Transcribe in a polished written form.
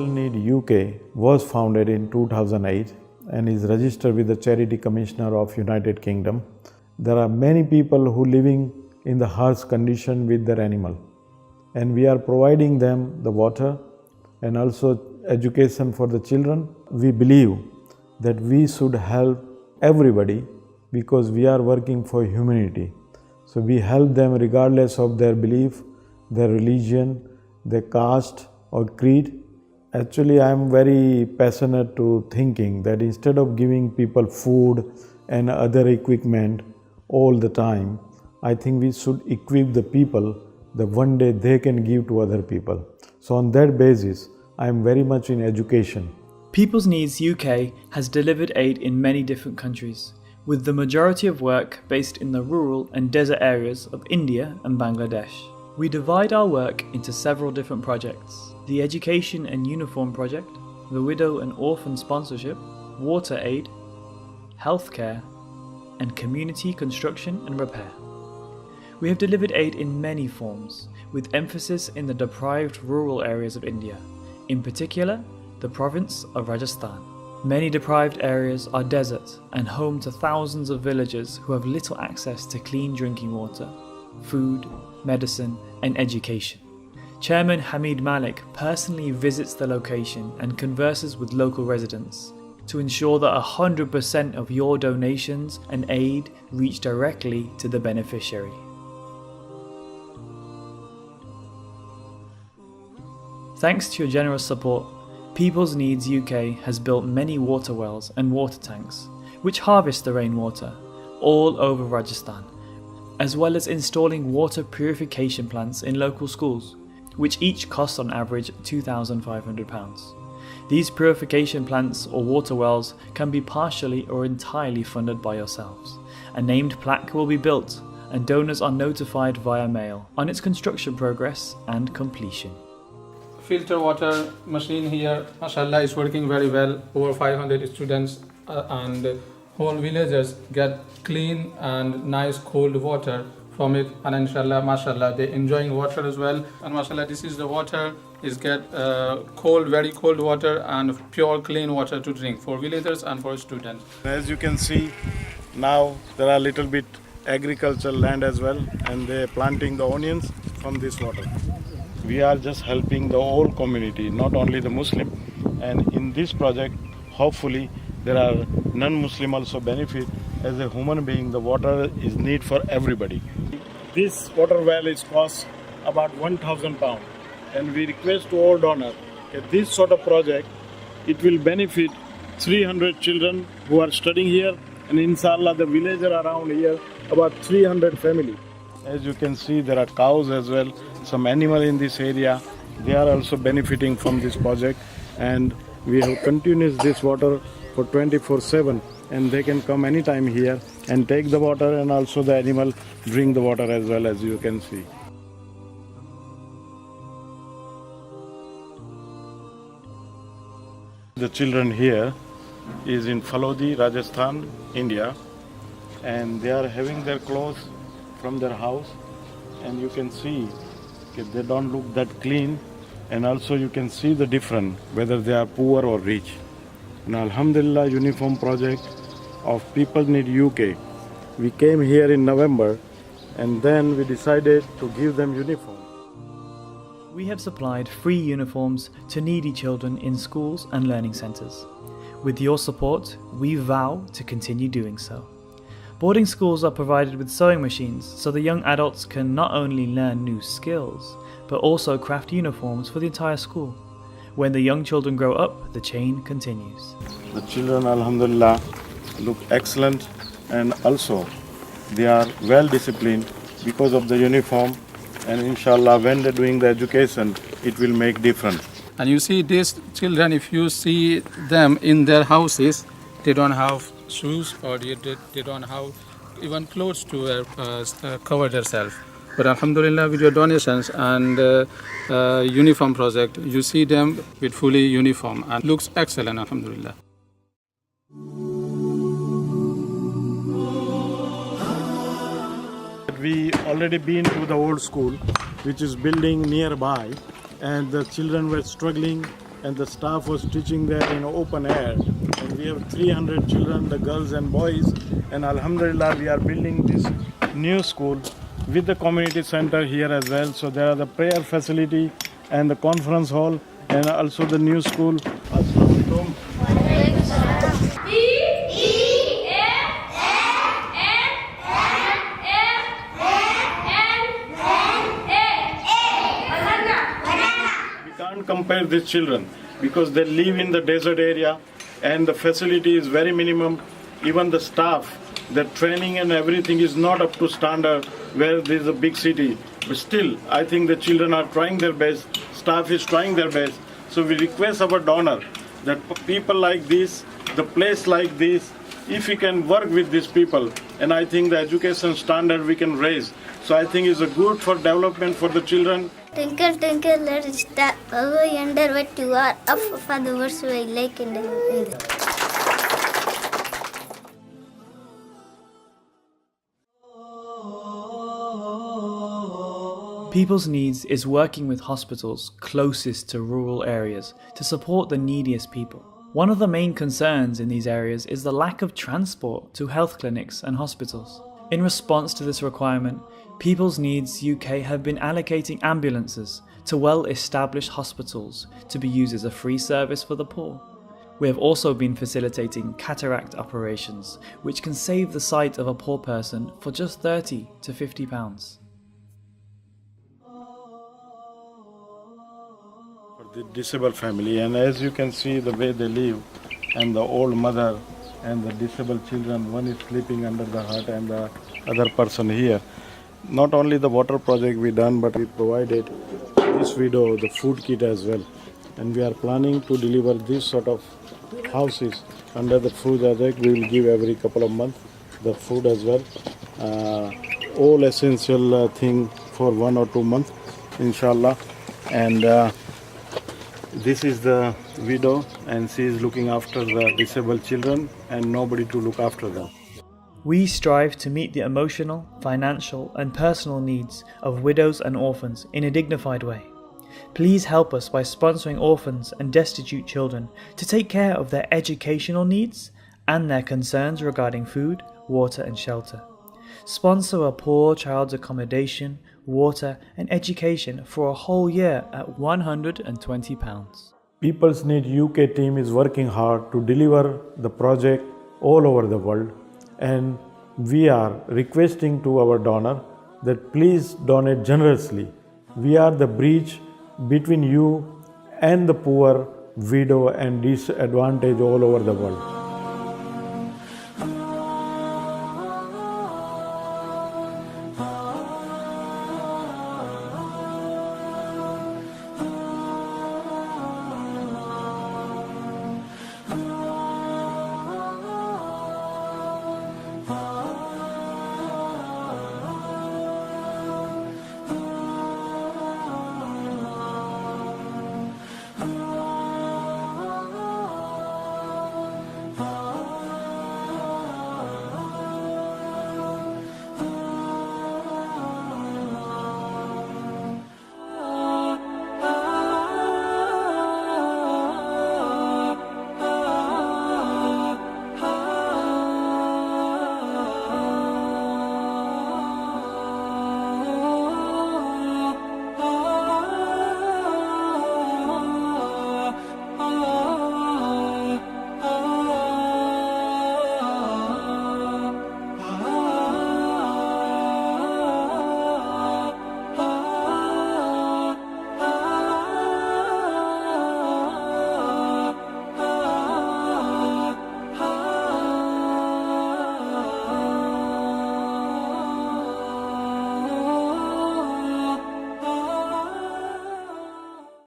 People Need UK was founded in 2008 and is registered with the Charity Commissioner of United Kingdom. There are many people who living in the harsh condition with their animal, and we are providing them the water and also education for the children. We believe that we should help everybody because we are working for humanity. So we help them regardless of their belief, their religion, their caste or creed. Actually, I am very passionate to thinking that instead of giving people food and other equipment all the time, I think we should equip the people that one day they can give to other people. So on that basis, I am very much in education. People's Needs UK has delivered aid in many different countries, with the majority of work based in the rural and desert areas of India and Bangladesh. We divide our work into several different projects: the Education and Uniform Project, the Widow and Orphan Sponsorship, Water Aid, Healthcare, and Community Construction and Repair. We have delivered aid in many forms, with emphasis in the deprived rural areas of India, in particular the province of Rajasthan. Many deprived areas are desert and home to thousands of villagers who have little access to clean drinking water, food, medicine, and education. Chairman Hamid Malik personally visits the location and converses with local residents to ensure that 100% of your donations and aid reach directly to the beneficiary. Thanks to your generous support, People's Needs UK has built many water wells and water tanks, which harvest the rainwater, all over Rajasthan, as well as installing water purification plants in local schools, which each cost on average £2,500. These purification plants or water wells can be partially or entirely funded by yourselves. A named plaque will be built, and donors are notified via mail on its construction progress and completion. Filter water machine here, mashallah, is working very well. Over 500 students and whole villagers get clean and nice cold water from it, and inshallah, mashallah, they enjoying water as well. And mashallah, this is the water, is get cold, very cold water and pure clean water to drink for villagers and for students. As you can see, now there are little bit agricultural land as well, and they are planting the onions from this water. We are just helping the whole community, not only the Muslim. And in this project, hopefully, there are non-Muslim also benefit. As a human being, the water is need for everybody. This water well is cost about £1,000, and we request to all donors that this sort of project, it will benefit 300 children who are studying here, and inshallah the villager around here, about 300 family. As you can see, there are cows as well, some animal in this area. They are also benefiting from this project, and we have continuous this water for 24/7, and they can come anytime here and take the water, and also the animal drink the water as well, as you can see. The children here is in Falodi, Rajasthan, India, and they are having their clothes from their house, and you can see they don't look that clean, and also you can see the difference whether they are poor or rich. And Alhamdulillah, Uniform Project of People Need UK, we came here in November, and then we decided to give them uniform. We have supplied free uniforms to needy children in schools and learning centres. With your support, we vow to continue doing so. Boarding schools are provided with sewing machines so the young adults can not only learn new skills, but also craft uniforms for the entire school. When the young children grow up, the chain continues. The children, alhamdulillah, look excellent, and also they are well disciplined because of the uniform, and inshallah when they're doing the education, it will make difference. And you see these children, if you see them in their houses, they don't have shoes, or they don't have even clothes to cover themselves. But alhamdulillah, with your donations and uniform project, you see them with fully uniform and looks excellent, alhamdulillah. We already been to the old school, which is building nearby, and the children were struggling and the staff was teaching there in open air. And we have 300 children, the girls and boys, and Alhamdulillah we are building this new school with the community center here as well. So there are the prayer facility and the conference hall and also the new school. Assalamualaikum. We can't compare these children because they live in the desert area and the facility is very minimum. Even the staff, the training and everything is not up to standard where there is a big city. But still, I think the children are trying their best, staff is trying their best. So we request our donor that people like this, the place like this, if we can work with these people, and I think the education standard we can raise. So I think it's a good for development for the children. Twinkle, twinkle, little star, how I wonder what you are. Up for the words I like in the People's Needs is working with hospitals closest to rural areas to support the neediest people. One of the main concerns in these areas is the lack of transport to health clinics and hospitals. In response to this requirement, People's Needs UK have been allocating ambulances to well-established hospitals to be used as a free service for the poor. We have also been facilitating cataract operations, which can save the sight of a poor person for just £30 to £50. The disabled family, and as you can see the way they live, and the old mother and the disabled children, one is sleeping under the hut and the other person here. Not only the water project we done, but we provided this widow the food kit as well, and we are planning to deliver this sort of houses under the food project. We will give every couple of months the food as well, all essential thing for 1 or 2 months inshallah. And this is the widow, and she is looking after the disabled children and nobody to look after them. We strive to meet the emotional, financial and personal needs of widows and orphans in a dignified way. Please help us by sponsoring orphans and destitute children to take care of their educational needs and their concerns regarding food, water and shelter. Sponsor a poor child's accommodation, water and education for a whole year at £120. People's Need UK team is working hard to deliver the project all over the world, and we are requesting to our donor that please donate generously. We are the bridge between you and the poor, widow and disadvantaged all over the world.